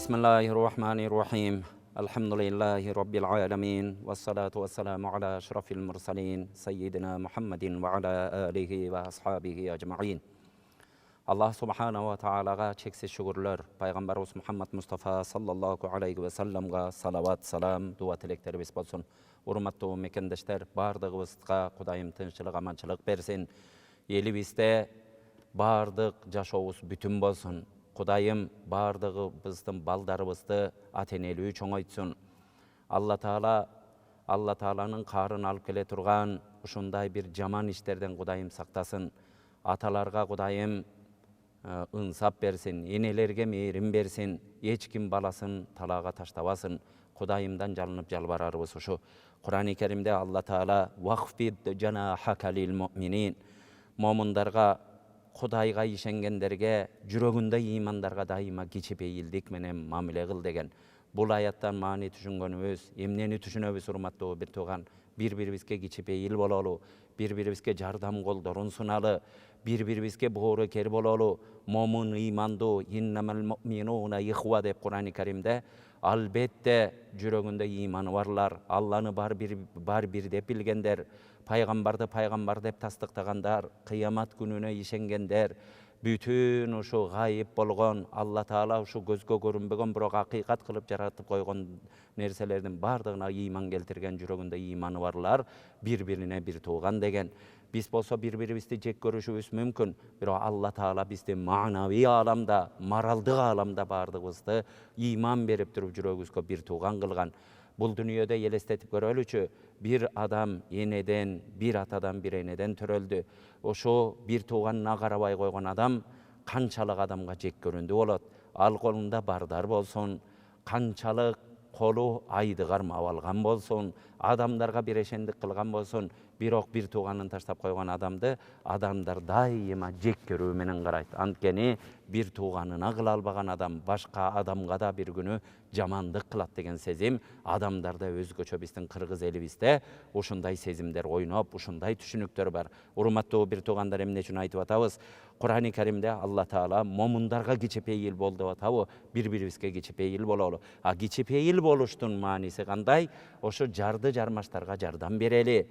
Bismillahirrahmanirrahim. Elhamdülillahi Rabbil alemin. Vessalatu vesselamu ala eşrafil mursalin. Seyyidina Muhammedin ve ala alihi ve ashabihi ecma'in. Allah subhanahu wa ta'alaga çeksiz şükürler. Peygamberimiz Muhammed Mustafa sallallahu aleyhi ve sellem'ga salavat, salam, dua tileklerimiz bolsun. Hurmatly mekendeşler, bardygybızga Kudayım tınçylyk, amançylyk bersin. Elibizde bardyk jaşoobuz bütün bolsun. Kudayım bardygybızdyň baldarybızdy ateneligi çoňaýtsun. Allah Taalanyň karyn alyp kele turgan uşunday bir jaman işlerden Kudayım saktasın. Atalarga Kudayım ınsap bersin, enelerge meýerim bersin, hiç kim balasyn talaga taştabasyn. Kudayımdan jalanyp jalbararybız uşu. Kur'an-ı Kerimde Allah Taala "Waqfid janahaka lil mu'minin" momundarga Kudayga işengenderge, jüregünde imandarga daima geçip eýildik menen mamile kıl degen. Bul ayattan mani düşüngönübüz, emneni düşünöbüz urmatly bir tugan, bir-birimizge geçip eýil bolaly, bir-birimizge jardam goldorun sunaly, bir-birimizge boğru ker bolaly, momun imandy, innamal mu'minuna ihwa dep Kur'an-ı Kerimde albette jüregünde imany barlar, Allah'ny bar bir dep bilgenler, Paygambardy paýgambar dep tasdykdagandar, kıyamat gününe işengenler, bütün uşu gaýyp bolgon, Allah Taala uşu gözgö görünbegen biroq hakykat kılıp jaratyp koygon nerselerden bardygyna iman keltirgen jüregünde imany barlar, bir-birine bir tuğan degen. Biz bolsa bir-birimizdi jek görüşübüz mümkün, biroq Allah Taala bizde manawi alamda, maraldyk alamda bardygybızdy iman berip durup jüregibizge bir tuğan kılgan. Bul dünýede elestetip görölüçü bir adam eneden, bir atadan bir eneden töröldü. Oşo bir tuğanına garabay koygan adam kançalyk adamga jek göründü bolat. Al kolunda bardar bolsun, kançalyk kolu aydygar mawalgan bolsun, adamlarga bireşendik kılgan bolsun, biroq bir tuğanyn taştap koygan adamdy adamlar daima jek görүү menen garayt. Antkeni bir tuğanyna kıla albagan adam başka adamga da bir günü jamandyk kılat degen sezim adamlarda özgöçö bizden Kırgız elibizde uşunday sezimler oynop, uşunday düşünükler bar. Urmatly bir tuğandar emne üçin aýtyp atabız? Kur'an-ı Kerimde Allah Taala momundarga geçip eýil bol dep ataby, bir-birimizge geçip eýil bolaly. A geçip eýil boluşdun manisi kanday? Oşo jardy jarmaşlarga jardam bereli.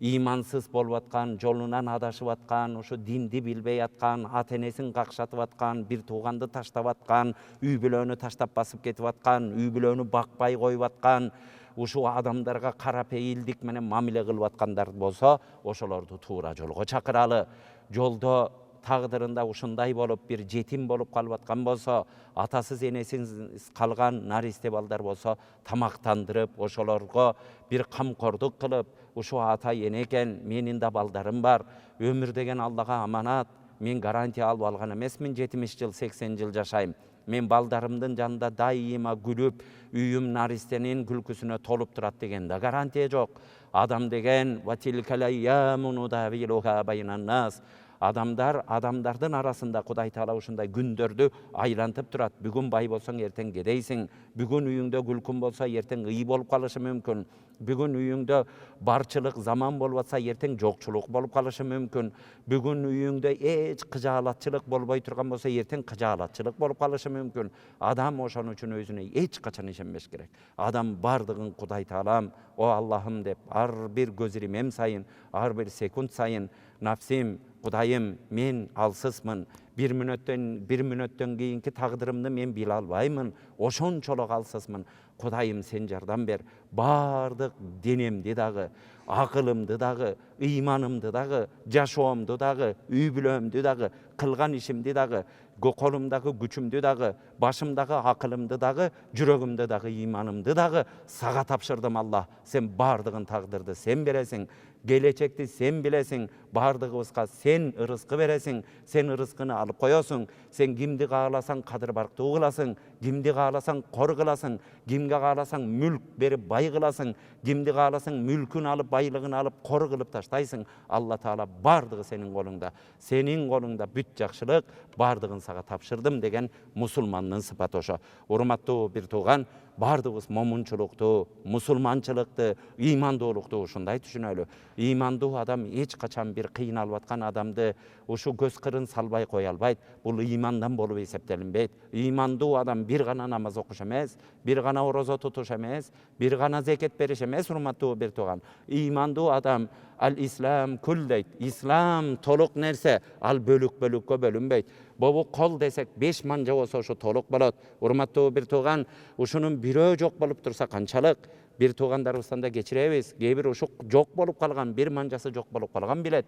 İmansız bolup atkan, jolunan adaşıp atkan, oşo dindi bilbey atkan, atenesin kakşatıp atkan, bir tuğandı taştap atkan, üy bülöөнü taştap basıp ketip atkan, üy bülöөнü bakpay koyup atkan, uşu adamlarga karap eýildik menen mamile kılıp atkandar bolsa, oşolordu tuğra jolgo çakıraly. Jolda tagdyrynda uşunday bolup bir jetim bolup kalıp atkan bolsa, atasız enesiz kalgan nariste baldar bolsa, tamaktandyryp oşolorgo bir kamkorduk kılıp, uşu ata eneken, menin da baldarım bar, ömür degen Allah'a amanat, men garantiya alıp algan emesmin 70 yıl 80 yıl jaşaýym. Men baldarımdın janında daima gülüp, üyüm naristenin gülküsüne tolup durat degen da garantiya jok. Adam degen "Wa tilkal ayyamu nudawiluha baynan nas" adamdardın arasında Kuday Taala uşunday gündördü aylantıp durat. Bugün bay bolsaň erteň gedeysiň. Bugün üýüňde gülkün bolsa erteň ıý bolup kalyşy mümkün. Bugün üýüňde barçylyk zaman bolup atsa erteň jokçuluk bolup kalyşy mümkün. Bugün üýüňde hiç kıjalatçylyk bolboý turgan bolsa erteň kıjalatçylyk bolup kalyşy mümkün. Adam oşon üçin özüne hiç kaçan işenmеш gerek. Adam bardygyn Kuday Taalam, o Allah'ım dep har bir gözürimem sayın, har bir sekund sayın nafsim Kudayım men alsızmın, bir minötten keyinki tagdyrymdy men bile albaýmyn, oşonçoluk alsızmın. Kudayım sen jardam ber, bardyk denemdi dagı, akılımdy dagı, imanımdy dagı, jaşoomdy dagı, üý bülömdi dagı, kılgan işimdi dagı, kolumdagı güçümdi dagı, başımdagı akılımdy dagı, jüregimde dagı imanımdy dagı saga tapşyrdım Allah. Sen bardygyn tagdyrdy sen beresiň. Gelecekti sen bilesiň, bardygybızga sen ırızkı beresiň, sen ırızkyny alıp koýasyň, sen kimdi galasaň kadyr barkty kılasyň, kimdi galasaň kor kılasyň, kimge galasaň mülk berip bay kılasyň, kimdi galasaň mülkün alıp baylygyny alıp kor kılıp taştaýsyň. Allah Taala bardygy senin golunda. Senin golunda büt jakşylyk bardygyn saga tapşyrdım degen musulmanyň sypaty oşo. Urmatly bir tuğan, бардығыз момунчулукту, мусулманчылыкты, ыймандуулукту ушундай түшүнөлү. Ыймандуу адам эч качан бир кыйналып аткан адамды ушу көз кырын салбай кое албайт. Бул ыймандан болуп эсептелинбейт. Ыймандуу адам бир гана намаз окуш эмес, бир гана орозо тутуш эмес, бир гана зекет бериш эмес, урматтуу бир тууган. Ыймандуу адам ал-ислам күл дейт. Ислам толук нерсе, ал бөлүккө бөлүнбөйт. Бобу кол десек 5 манжа болсо ушу толук болот. Урматтуу бир тууган, ушунун бирөө жок болуп турса канчалык? Бир туугандарыбыздан да кечиребиз. Кээ бир ушу жок болуп калган, бир манжасы жок болуп калган билет.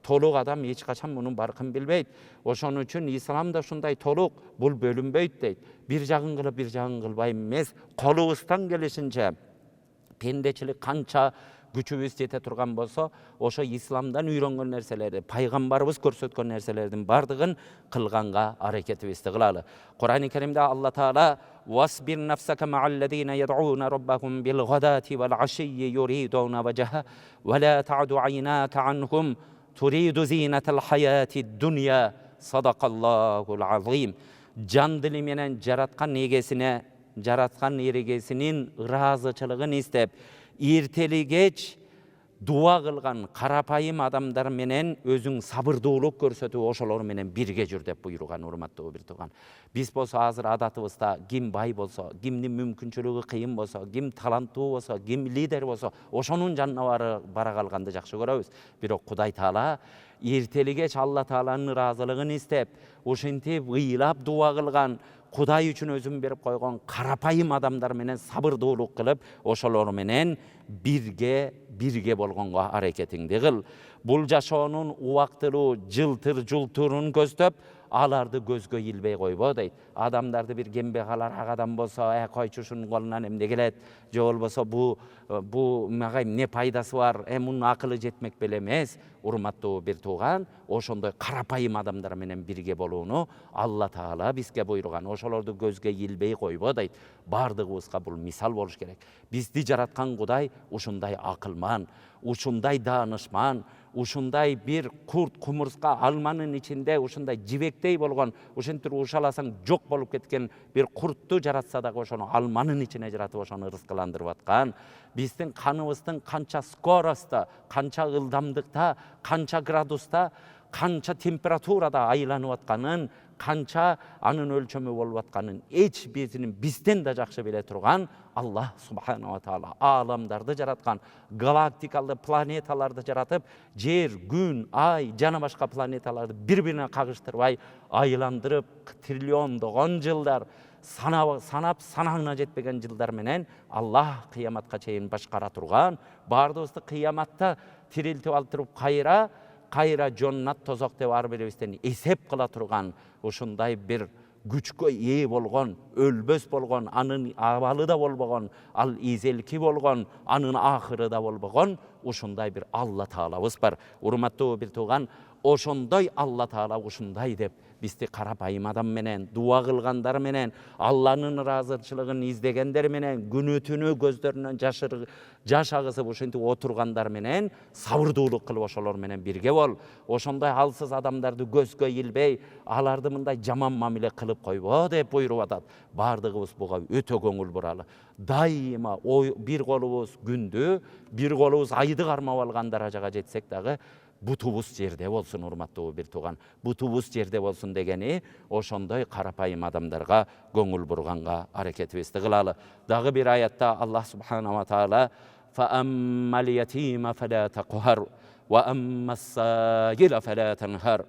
Толук адам эч качан мунун баркын билбейт. Ошон үчүн ислам да ушундай толук, бул бөлүнбөйт дейт. Бир жагын кылып, бир жагын кылбай эмес, колубуздан келишинче пендечилик канча күчүбүз жете турган болсо, ошо исламдан үйрөнгөн нерселерди, пайгамбарыбыз көрсөткөн нерселердин бардыгын кылганга аракетибизди кылалы. Кур'ан-ы Керимде Алла Таала "Wasbir nafsaka ma'alladina yad'una rabbahum bil ghadati wal 'ashiyyi yuriduna wajha wa la ta'du 'aynaka 'anhum turidu zinatal hayatid dunya." Sadaqallahul azim. Can dili menen jaratkан эгесине, жараткан эрегесинин ыраазычылыгын истеп, эртели кеч дуа кылган карапайым адамдар менен өзүң сабырдуулук көрсөтүп, ошолор менен бирге жүр деп буйруган, урматтуу бир тууган. Биз болсо азыр адатыбызда ким бай болсо, кимдин мүмкүнчүлүгү кыйын болсо, ким таланттуу болсо, ким лидер болсо, ошонун жанына бара калганды жакшы көрөбүз. Бирок Кудай Таала эртели кеч Алла Тааланын ыраазылыгын истеп, ошентип ыйлап дуа кылган, Кудай үчүн өзүн берип койгон карапайым адамдар менен сабырдуулук кылып, ошолор менен бирге болгонго аракетиңди кыл. Бул жашоонун убактылуу жылтыр-жултурун көздөп, аларды көзгө илбей койбо дейт. Адамдарды бир кембегалар адам болсо, койчу ушунун колунан эмне келет, же болбосо бу мага эмне пайдасы бар, мунун акылы жетмек беле эмес. Урматтуу бир тууган, ошондой карапайым адамдар менен бирге болууну Алла Таала бизге буйруган. Ошолорду көзгө илбей койбо дейт. Бардыгыбызга бул мисал болуш керек. Бизди жараткан Кудай ушундай акылман, ушундай даанышман, ушундай бир курт кумурска алманын ичинде ушундай жибектей болгон, ушинтип ушаласаң жок болуп кеткен бир куртту жаратса дагы ошону алманын ичине жаратып ошону ырыскыландырып аткан. Биздин каныбыздын канча скоростта, канча ылдамдыкта, канча градуста, канча температурада айланып атканын, канча анын өлчөмү болуп атканын эч биринин бизден да жакшы биле турган Аллах субханала таала ааламдарды жараткан, галактикалды планеталарды жаратып, жер, күн, ай жана башка планеталарды бири-бирине кагыштырбай айландырып, триллиондогон жылдар санап санагына жетпеген жылдар менен Аллах кыяматка чейин башкара турган, бардыбызды кыяматта тирилтип алып туруп кайра жоннат тозок деп ар бирибизден эсеп кыла турган ушундай бир күчкө ээ болгон, өлбөс болгон, анын абалы да болбогон, ал изелки болгон, анын ахыры да болбогон ушундай бир Алла Таалабыз бар. Урматтуу бир тууган, ошондой Алла Таала ушундай деп бизди карапайым адам менен, дуа кылгандар менен, Алланын ыраазычылыгын издегендер менен, күнү түнү көздөрүнөн жаш агызып ушинтип отургандар менен сабырдуулук кылып ошолор менен бирге бол. Ошондой алсыз адамдарды көзгө илбей, аларды мындай жаман мамиле кылып койбо деп буйруп атат. Бардыгыбыз буга өтө көңүл буралы. Дайыма бир колубуз күндү, бир колубуз айды кармап алган даражага жетсек дагы бутубуз жерде болсун, урматтуу бир тууган. Бутубуз жерде болсун дегени ошондой карапайым адамдарга көңүл бурганга аракетибизди кылалы. Дагы бир аятта Аллах субханала ва таала فَأَمَّا الْيَتِيمَ فَلَا تَقْهَرْ وَأَمَّا السَّائِلَ فَلَا تَنْهَرْ.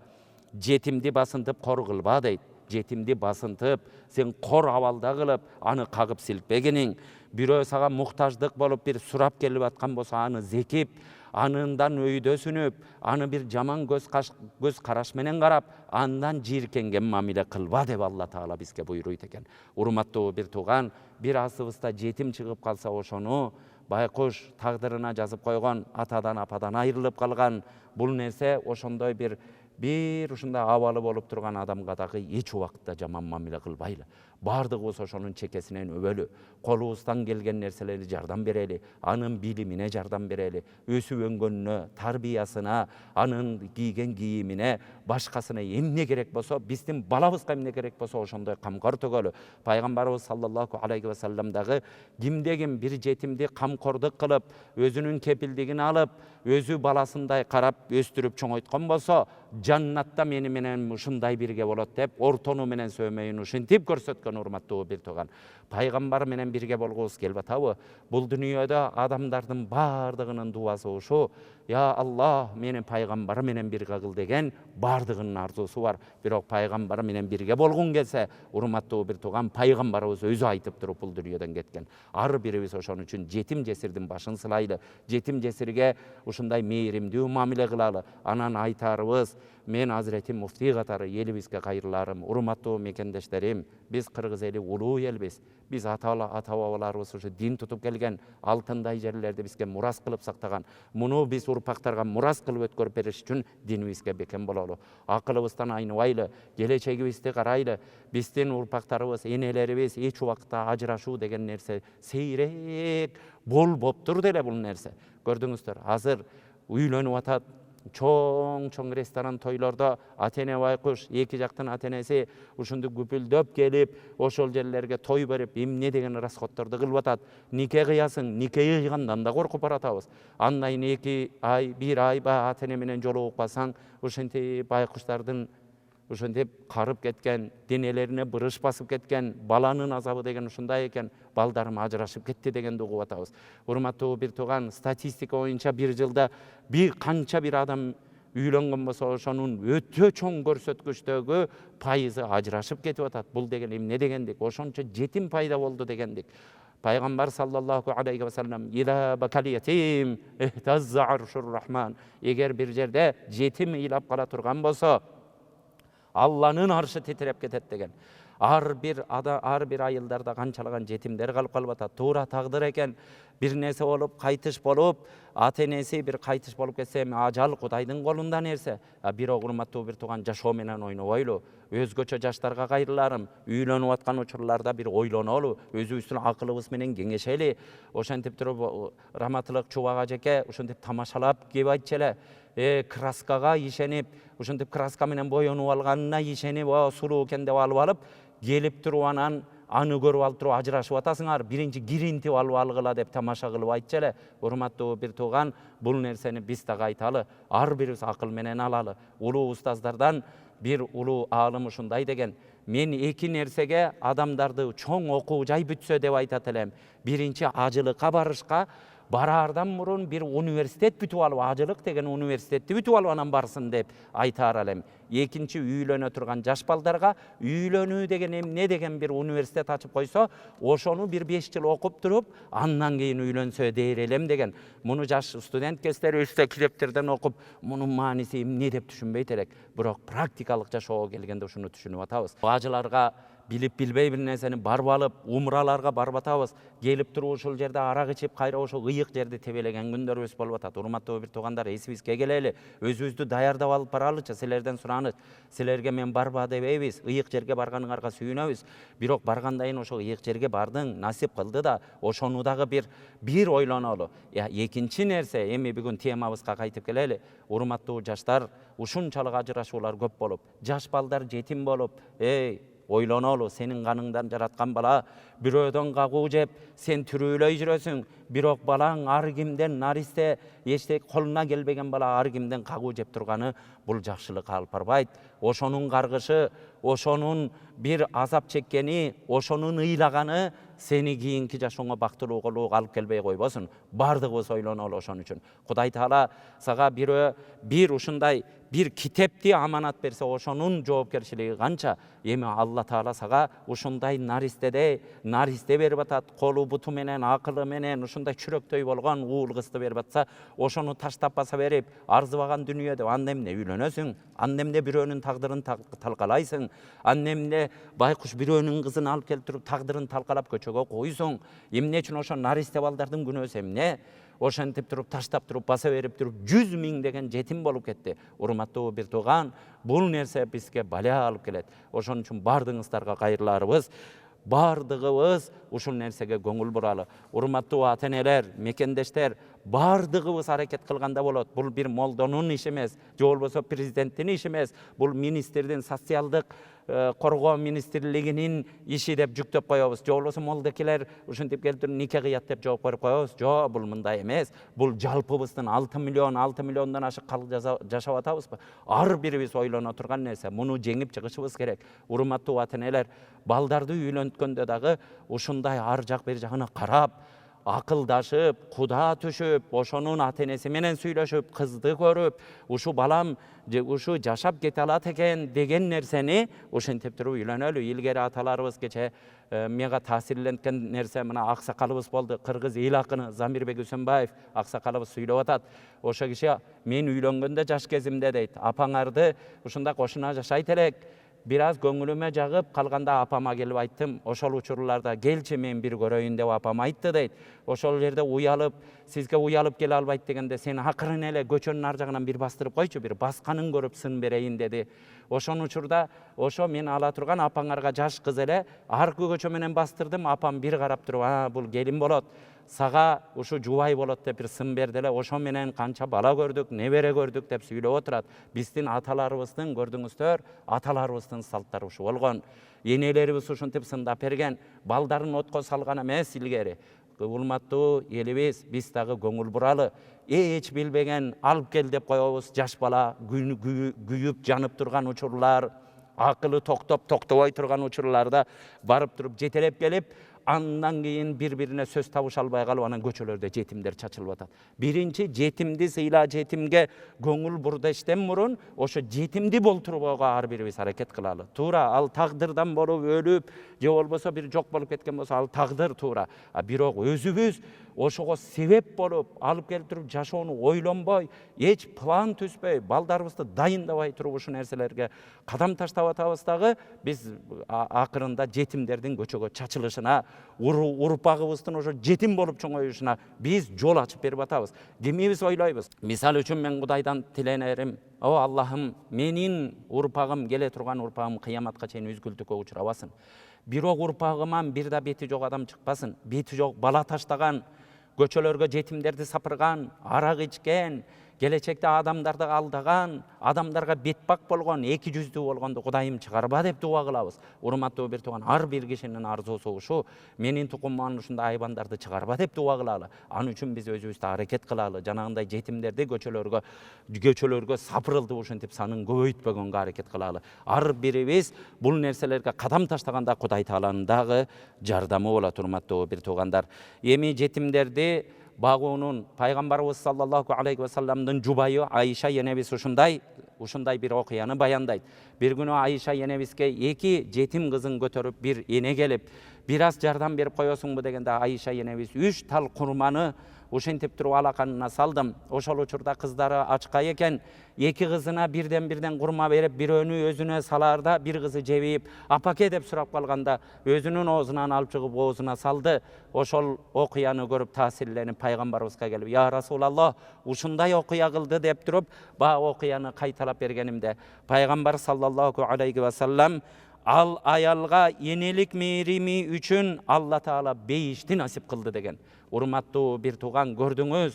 Жетимди басынтып кор кылба дейт. Жетимди басынтып, сен кор абалда кылып, аны кагып силпегениң, бирөө сага муктаждык болуп бир сурап келип аткан болсо аны зекип, анындан өйдөсүнүп, аны бир жаман көз караш менен карап, андан жийиркенген мамиле кылба деп Алла Таала бизге буйруйт экен. Урматтуу бир тууган, бир асыбызда жетим чыгып калса ошону байкуш тагдырына жазып койгон, атадан ападан айрылып калган, бул нерсе ошондой бир ушундай абалы болуп турган адамга дагы эч убакытта жаман мамиле кылбайлы. Bardığыбыз ошонун чекесинен өбөлү. Колубуздан келген нерселерди жардам берели. Анын билимине жардам берели. Өсүп өнгөнүнө, тарбиясына, анын кийген кийимине, башкасына эмне керек болсо, биздин балабызга эмне керек болсо ошондой камкор төгөлү. Пайгамбарыбыз саллаллаху алейхи ва саллям дагы кимде ким бир жетимди камкордук кылып, өзүнүн кепилдигин алып, өзү баласындай карап өстүрүп чоңойткон болсо, жаннатта мени менен ушундай бирге болот деп, ортону менен сөөмөйүн ушинтип көрсөткөн урматтуу бир тууган. Пайгамбар менен бирге болгубуз келип атабы? Бул дүйнөдө адамдардын бардыгынын дуасы ушу. Я Аллах, мени пайгамбар менен бирге кыл деген бардыгынын арзусу бар. Бирок пайгамбар менен бирге болгун келсе, урматтуу бир тууган, пайгамбарыбыз өзү айтып туруп бул дүйнөдөн кеткен. Ар бирибиз ошон үчүн жетим жесирдин башын сылайлы. Жетим жесирге ушундай мээримдүү мамиле кылалы. Анан айтарыбыз, мен Азирети Муфти катары элибизге кайрыларым. Урматтуу мекендештерим, биз кыргыз эли улуу элбиз. Биз ата-бабаларыбыз ушу дин тутуп келген, алтындай жерлерди бизге мурас кылып сактаган. Муну биз урпактарга мурас кылып өткөрүп бериш үчүн динибизге бекем бололу. Акылыбыздан айныбайлы, келечегибизди карайлы. Биздин урпактарыбыз, энелерибиз эч убакта ажырашуу деген нерсе сейрек болуптур деле бул нерсе. Көрдүңүздөр, азыр үйлөнүп атат. Чоң ресторан тойлордо ата-эне байкуш, эки жактын ата-энеси ушунду күпүлдөп келип, ошол жерлерге той берип, эмне деген расходторду кылып атат. Нике кыясың, нике кыйгандан да коркуп баратабыз. Андан кийин 2 ай, 1 ай ата-эне менен жолугуп калсаң, ушинтип байкуштардын ушинтип карып кеткен, денелерине бырыш басып кеткен, баланын азабы деген ушундай экен, балдарым ажырашып кетти дегенди угуп атабыз. Урматтуу бир тууган, статистика боюнча бир жылда бир канча бир адам үйлөнгөн болсо, ошонун өтө чоң көрсөткүчтөгү пайызы ажырашып кетип атат. Бул деген эмне дегендик? Ошончо жетим пайда болду дегендик. Пайгамбар саллаллаху алейхи ва саллям, "Ида бакал ятим, ихтазза аршур рахман." Эгер бир жерде жетим ыйлап кала турган болсо, Алланын аршы титиреп кетет деген. Ар бир айылдарда канчалаган жетимдер калып атат. Туура тагдыр экен. Бир нерсе болуп, кайтыш болуп, ата-энеси бир кайтыш болуп кетсе, ажал Кудайдын колунда нерсе. Бирок урматтуу бир тууган, жашоо менен ойнобойлу. Өзгөчө жаштарга кайрыларым. Үйлөнүп аткан учурларда бир ойлонолу, өзүбүздүн акылыбыз менен кеңешели. Ошентип туруп Раматылык Чубак ажеке ушинтип тамашалап кеп айтчу эле. Краскага ишенип, ушинтип краска менен боенуп алганына ишенип, сулуу экен деп алып, келип туруп анан аны көрүп алып туруп ажырашып атасыңар, биринчи киринтип алып алгыла деп тамаша кылып айтчу эле. Урматтуу бир тууган, бул нерсени биз дагы айталы, ар бирибиз акыл менен алалы. Улуу устаздардан бир улуу аалым ушундай деген: "Мен эки нерсеге адамдарды чоң окуу жай бүтсө деп айтат элем. Биринчи ажылыкка барышка, бараардан мурун бир университет бүтүп алып, ажылык деген университетти бүтүп алып анан барсын деп айтаар элем. Экинчи, үйлөнө турган жаш балдарга үйлөнүү деген эмне деген бир университет ачып койсо, ошону бир 5 жыл окуп туруп, андан кийин үйлөнсө дейер элем деген." Муну жаш студент кездерибизде китептерден окуп, мунун мааниси эмне деп түшүнбөйт элек. Бирок практикалык жашоого келгенде ушуну түшүнүп атабыз. Ажыларга билип билбей бир нерсени барып алып, умраларга барып атабыз. Келип туруп ушул жерде арак ичип, кайра ошол ыйык жерди тебелеген күндөрүбүз болуп атат. Урматтуу бир туугандар, эсибизге келели. Өзүбүздү даярдап алып баралычы, силерден сураныч. Силерге мен барба дебейбиз, ыйык жерге барганыңарга сүйүнөбүз. Бирок баргандан кийин ошол ыйык жерге бардың, насип кылды да, ошону дагы бир ойлонолу. Экинчи нерсе, эми бүгүн темабызга кайтып келели. Урматтуу жаштар, ушунчалык ажырашуулар көп болуп, жаш балдар жетим болуп, ойлонолу, сенин каныңдан жараткан бала бирөөдөн кагуу жеп, сен түрүүлөй жүрөсүң. Бирок балаң ар кимден наристе, эчтек колуна келбеген бала ар кимден кагуу жеп турганы бул жакшылыкка алып барбайт. Ошонун каргышы, ошонун бир азап чеккени, ошонун ыйлаганы сени кийинки жашооңо бактылуулук алып келбей койбосун. Бардыгыбыз ойлонолу ошон үчүн. Кудай Таала сага бир ушундай бир китепти аманат берсе, ошонун жоопкерчилиги канча. Эми Алла Таала сага ушундай наристе берип атат, колу буту менен, акылы менен ушундай чүрөктөй болгон уул кызды берип атса, ошону таштап баса берип, арзыбаган дүйнөдө анда эмне үйлөнөсүң? Анда эмне бирөөнүн тагдырын талкалайсың? Анда эмне байкуш бирөөнүн кызын алып келип туруп тагдырын талкалап көчөгө койсуң? Эмне үчүн ошо наристе балдардын күнөөсү эмне? Ошентип туруп таштап туруп баса берип туруп 100 миң деген жетим болуп кетти. Урматтуу бир тууган, бул нерсе бизге баля алып келет. Ошон үчүн бардыгыңыздарга кайрыларыбыз. Bardığыбыз ушул нерсеге көңүл буралы. Урматтуу ата-энелер, мекендештер, бардығыбыз аракет кылганда болот. Бул бир молдонун иши эмес, же болбосо президенттин иши эмес. Бул министрдин, социалдык коргоо министрлигинин иши деп жүктөп коебуз. Же болбосо молдекелер ушинтип келип нике кыят деп жооп берип коебуз. Жок, бул мындай эмес. Бул жалпыбыздын 6 миллиондон ашык калк жашап атабызбы? Ар бирибиз ойлоно турган нерсе. Муну жеңип чыгышыбыз керек. Урматтуу ата-энелер, балдарды үйлөнткөндө дагы ушундай ар жак бер жагына карап, акылдашып, куда түшүп, ошонун ата-энеси менен сүйлөшүп, кызды көрүп, ушу балам ушу жашап кете алат экен деген нерсени ошентип туруп үйлөнөлү. Илгери аталарыбыз кече мага таасирленткен нерсе мына аксакалыбыз болду. Кыргыз эл акыны Замирбек Үсөнбаев аксакалыбыз сүйлөп атат. Ошо киши мен үйлөнгөндө жаш кезимде дейт, апаңарды ушундай кошуна жашайт элек. Бир аз көңүлүмө жагып калганда апама келип айттым. Ошол учурларда келчи мен бир көрөйүн деп апам айтты дейт. Ошол жерде уялып, сизге уялып келе албайт дегенде сен акырын эле көчөнүн ар жагынан бир бастырып койчу, бир басканын көрүп сын берейин деди. Ошон учурда ошо мен ала турган апаңарга жаш кыз эле аркы көчө менен бастырдым. Апам бир карап туруп, бул келин болот. Сага ушу жубай болот деп бир сын берди эле. Ошо менен канча бала көрдүк, небере көрдүк деп сүйлөп отурат. Биздин аталарыбыздын көрдүңүздөр, аталарыбыздын салттары ушу болгон. Энелерибиз ушинтип сындап берген. Балдарын отко салган эмес илгери. Урматтуу элибиз, биз дагы көңүл буралы. Эч билбеген алып кел деп коебуз. Жаш бала күйүп жанып турган учурлар, акылы токтобой турган учурларда барып туруп жетелеп келип, андан кийин бири-бирине сөз табыша албай калып, анан көчөлөрдө жетимдер чачылып атат. Биринчи жетимди сыйла, жетимге көңүл бурдештен мурун ошо жетимди болтурууга ар бирибиз аракет кылалы. Туура, ал тагдырдан болуп өлүп, же болбосо бир жок болуп кеткен болсо ал тагдыр туура. Бирок өзүбүз ошого себеп болуп, алып келип туруп жашоону ойлонбой, эч план түзбөй, балдарыбызды дайындабай туруп ушул нерселерге кадам таштап атабыз дагы, биз акырында жетимдердин көчөгө чачылышына, урпагыбыздын ошо жетим болуп чоңоюшуна биз жол ачып берип атабыз. Кимибиз ойлойбуз? Мисалы үчүн мен Кудайдан тиленерим, о Аллахым, менин урпагым, келе турган урпагым кыяматка чейин үзгүлтүккө учурабасын. Бирок урпагыман бир да бети жок адам чыкпасын. Бети жок бала таштаган, көчөлөргө жетимдерди сапырган, арак ичкен, келечекте адамдарды алдаган, адамдарга бетбак болгон, эки жүздүү болгонду Кудайым чыгарба деп дуа кылабыз. Урматтуу бир тууган, ар бир кишинин арзусу ушу, менин тукумуман ушундай айбандарды чыгарба деп дуа кылалы. Аны үчүн биз өзүбүздү аракет кылалы. Жанагындай жетимдерди көчөлөргө сапырылды ушинтип санын көбөйтпөгөнгө аракет кылалы. Ар бирибиз бул нерселерге кадам таштаганда Кудай Тааланын дагы жардамы болот. Урматтуу бир туугандар, эми жетимдерди багуунун пайгамбарыбыз саллаллаху алейхи ва салламдын жубайы Айша энебиз ушундай бир окуяны баяндайт. Бир күнү Айша энебизге эки жетим кызын көтөрүп бир эне келип, бир аз жардам берип коесуңбу дегенде Айша энебиз 3 тал курманы ушинтип туруп алаканына салдым. Ошол учурда кыздары ачка экен. Эки кызына бирден курма берип, бирөөнү өзүнө салаарда, бир кызы жебейип, апаке деп сурап калганда, өзүнүн оозунан алып чыгып оозуна салды. Ошол окуяны көрүп таасирленип пайгамбарыбызга келип, я Расулаллах, ушундай окуя кылды деп туруп, баа окуяны кайталап бергенимде, пайгамбар саллаллаху алейхи ва саллам ал аялга энелик мээрими үчүн Алла Таала бейишти насип кылды деген. Урматтуу бир тууган, көрдүңүз,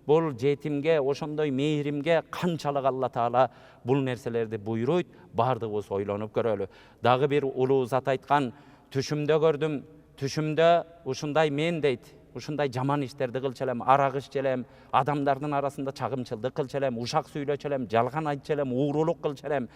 бул жетимге, ошондой мээримге канчалык Алла Таала бул нерселерди буйруйт, бардыгыбыз ойлонуп көрөлү. Дагы бир улуу зат айткан, түшүмдө көрдүм, түшүмдө ушундай мен дейт, ушундай жаман иштерди кылчу элем, арак иччү элем, адамдардын арасында чагымчылдык кылчу элем, ушак сүйлөчү элем, жалган айтчу элем, уурулук кылчу элем.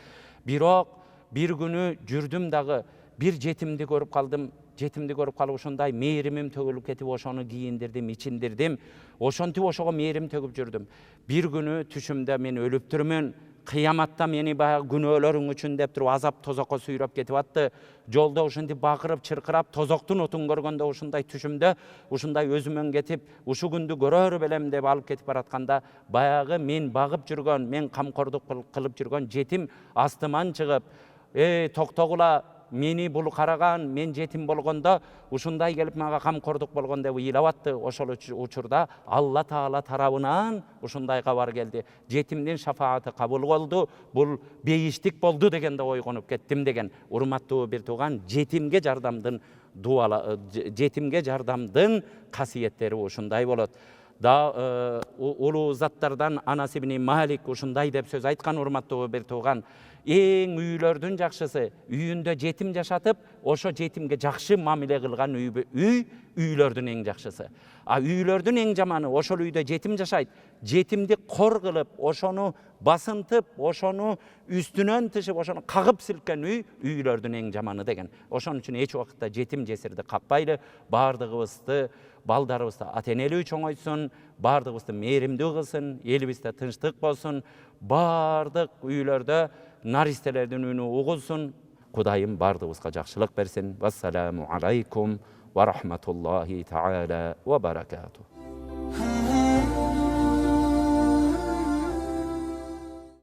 Бирок бир күнү жүрдүм дагы, бир жетимди көрүп калдым. Жетимди көрүп калып ушундай мээримим төгүлүп кетип, ошону кийиндирдим, ичиндирдим. Ошентип ошого мээрим төгүп жүрдүм. Бир күнү түшүмдө мен өлүп турмун. Кыяматта мени баягы күнөөлөрүң үчүн деп туруп азап тозокко сүйрөп кетип атты. Жолдо ушинтип бакырып, чыркырап, тозоктун отун көргөндө ушундай түшүмдө, ушундай өзүмөн кетип, ушу күндү көрөр белем деп алып кетип баратканда, баягы мен багып жүргөн, мен камкордук кылып жүргөн жетим астыман чыгып, токтогула, мени бул караган, мен жетим болгондо ушундай келип мага камкордук болгон деп ыйлап атты. Ошол учурда Алла Таала тарабынан ушундай кабар келди. Жетимдин шафааты кабыл болду, бул бейиштик болду дегенде ойгонуп кеттим деген. Урматтуу бир тууган, жетимге жардамдын жетимге жардамдын касиеттери ушундай болот. Да улуу заттардан Анас ибн Малик ушундай деп сөз айткан, урматтуу бир тууган. Эң үйлөрдүн жакшысы үйүндө жетим жашатып, ошо жетимге жакшы мамиле кылган үй үйлөрдүн эң жакшысы. А үйлөрдүн эң жаманы ошол үйдө жетим жашайт. Жетимди кор кылып, ошону басынтып, ошону үстүнөн тышып, ошону кагып силкен үйлөрдүн эң жаманы деген. Ошон үчүн эч убакытта жетим жесирди какпайлы, бардыгыбызды, балдарыбызды ата-энелүү чоңойтсун, бардыгыбызды мээримдүү кылсын, элибизде тынчтык болсун, бардык үйлөрдө наристелердин үнү угулсун. Кудайым бардыгыбызга жакшылык берсин. Вассаламу алейкум ва рахматуллахи таала ва баракатуh.